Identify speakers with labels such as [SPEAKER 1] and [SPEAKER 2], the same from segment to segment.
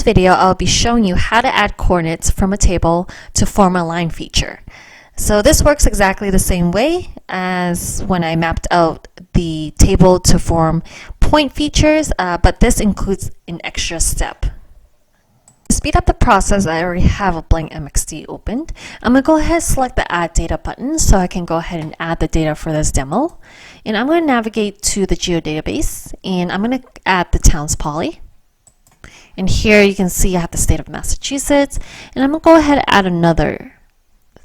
[SPEAKER 1] this video, I'll be showing you how to add coordinates from a table to form a line feature. So this works exactly the same way as when I mapped out the table to form point features, but this includes an extra step. To speed up the process, I already have a blank MXD opened. I'm going to go ahead and select the Add Data button so I can go ahead and add the data for this demo. And I'm going to navigate to the geodatabase, and I'm going to add the town's poly. And here you can see I have the state of Massachusetts, and I'm going to go ahead and add another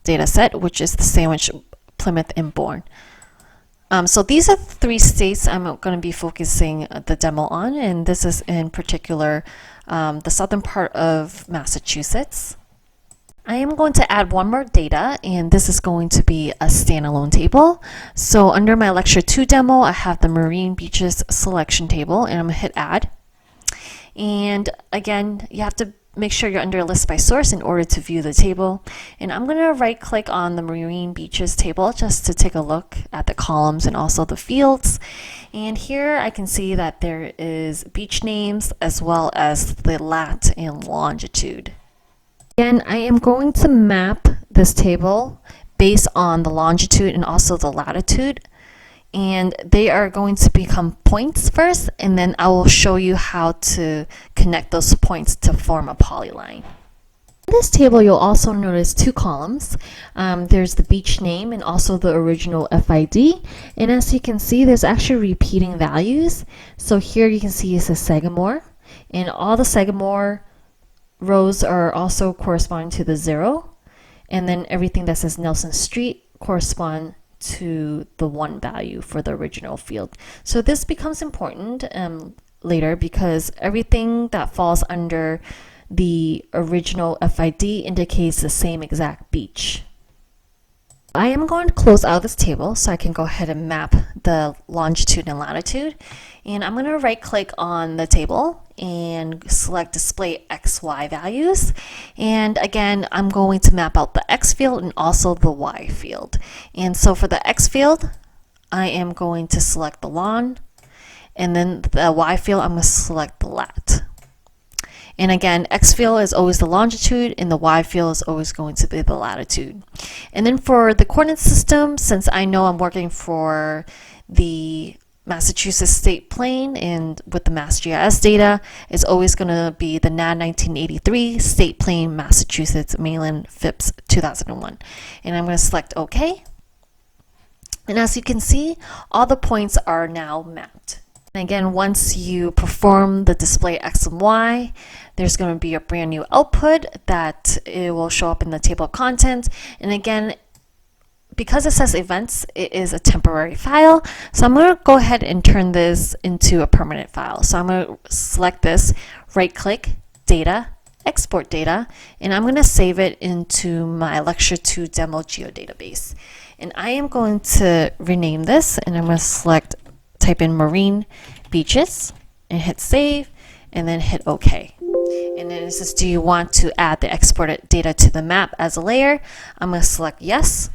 [SPEAKER 1] data set, which is the Sandwich, Plymouth, and Bourne. So these are three states I'm going to be focusing the demo on, and this is in particular the southern part of Massachusetts. I am going to add one more data, and this is going to be a standalone table. So under my Lecture 2 demo, I have the Marine Beaches selection table, and I'm going to hit Add. And again, you have to make sure you're under List by Source in order to view the table. And I'm going to right click on the Marine Beaches table just to take a look at the columns and also the fields. And here I can see that there is beach names as well as the lat and longitude. Again, I am going to map this table based on the longitude and also the latitude. And they are going to become points first, and then I will show you how to connect those points to form a polyline. In this table, you'll also notice two columns. There's the beach name and also the original FID. And as you can see, there's actually repeating values. So here you can see it says Sagamore, and all the Sagamore rows are also corresponding to the 0. And then everything that says Nelson Street correspond to the 1 value for the original field. So this becomes important later because everything that falls under the original FID indicates the same exact beach. I am going to close out this table so I can go ahead and map the longitude and latitude. And I'm going to right click on the table and select Display XY values. And again, I'm going to map out the X field and also the Y field. And so for the X field, I am going to select the lon. And then the Y field, I'm going to select the lat. And again, X field is always the longitude and the Y field is always going to be the latitude. And then for the coordinate system, since I know I'm working for the Massachusetts state plane and with the MassGIS data, it's always going to be the NAD 1983 state plane Massachusetts mainland FIPS 2001. And I'm going to select OK. And as you can see, all the points are now mapped. And again, once you perform the display X and Y, there's going to be a brand new output that it will show up in the table of contents. And again, because it says events, it is a temporary file. So I'm going to go ahead and turn this into a permanent file. So I'm going to select this, right click, data, export data, and I'm going to save it into my Lecture 2 demo geodatabase. And I am going to rename this, and I'm going to type in Marine Beaches and hit save and then hit OK. And then it says, do you want to add the exported data to the map as a layer? I'm going to select yes.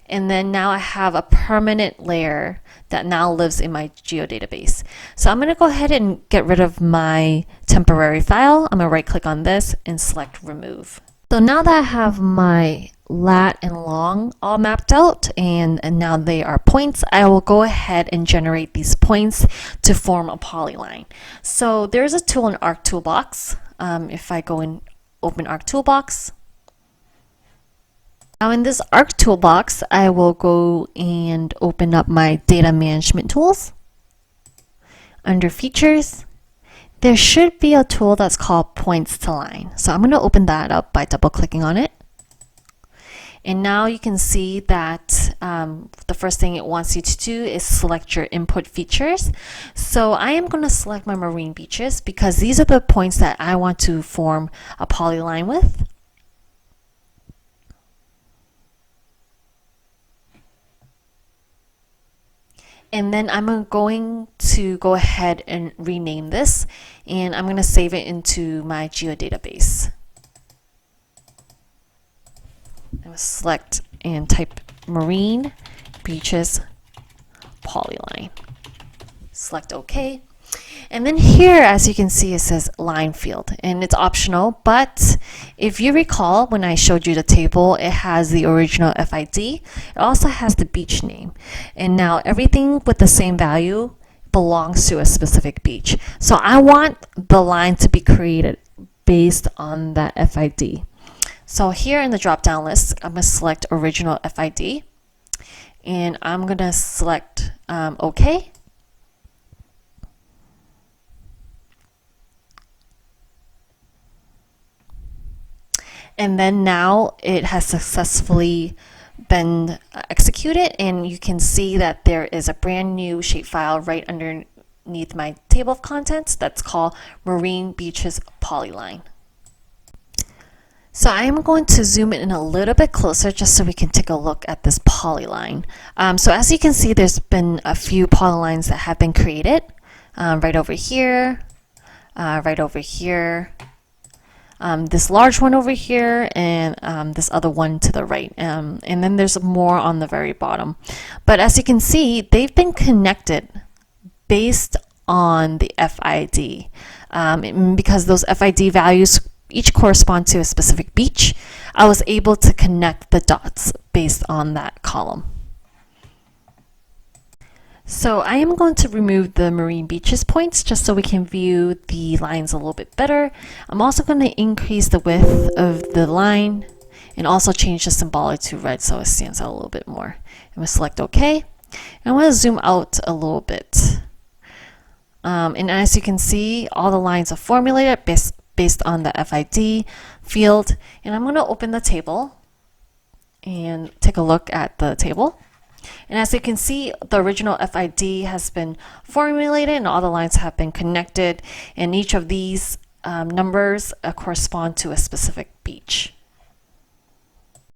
[SPEAKER 1] And then now I have a permanent layer that now lives in my geodatabase. So I'm going to go ahead and get rid of my temporary file. I'm going to right click on this and select remove. So now that I have my lat and long all mapped out and now they are points, I will go ahead and generate these points to form a polyline. So there's a tool in Arc Toolbox. If I go and open Arc Toolbox, now in this Arc Toolbox, I will go and open up my data management tools. Under features, there should be a tool that's called points to line. So I'm going to open that up by double clicking on it. And now you can see that the first thing it wants you to do is select your input features. So I am going to select my Marine Beaches because these are the points that I want to form a polyline with. And then I'm going to go ahead and rename this, and I'm going to save it into my geodatabase. I'm going to select and type Marine Beaches Polyline. Select OK. And then here, as you can see, it says line field, and it's optional, but if you recall when I showed you the table, it has the original FID. It also has the beach name. And now everything with the same value belongs to a specific beach. So I want the line to be created based on that FID. So here in the drop-down list, I'm going to select original FID, and I'm going to select OK. And then now it has successfully been executed, and you can see that there is a brand new shapefile right underneath my table of contents that's called Marine Beaches Polyline. So I am going to zoom in a little bit closer just so we can take a look at this polyline. So as you can see, there's been a few polylines that have been created right over here, right over here, this large one over here, and this other one to the right. And then there's more on the very bottom. But as you can see, they've been connected based on the FID. Because those FID values each correspond to a specific beach, I was able to connect the dots based on that column. So I am going to remove the marine beaches points just so we can view the lines a little bit better. I'm also going to increase the width of the line and also change the symbolic to red so it stands out a little bit more. I'm going to select OK. And I want to zoom out a little bit. And as you can see, all the lines are formulated based on the FID field. And I'm going to open the table and take a look at the table. And as you can see, the original FID has been formulated and all the lines have been connected, and each of these numbers correspond to a specific beach.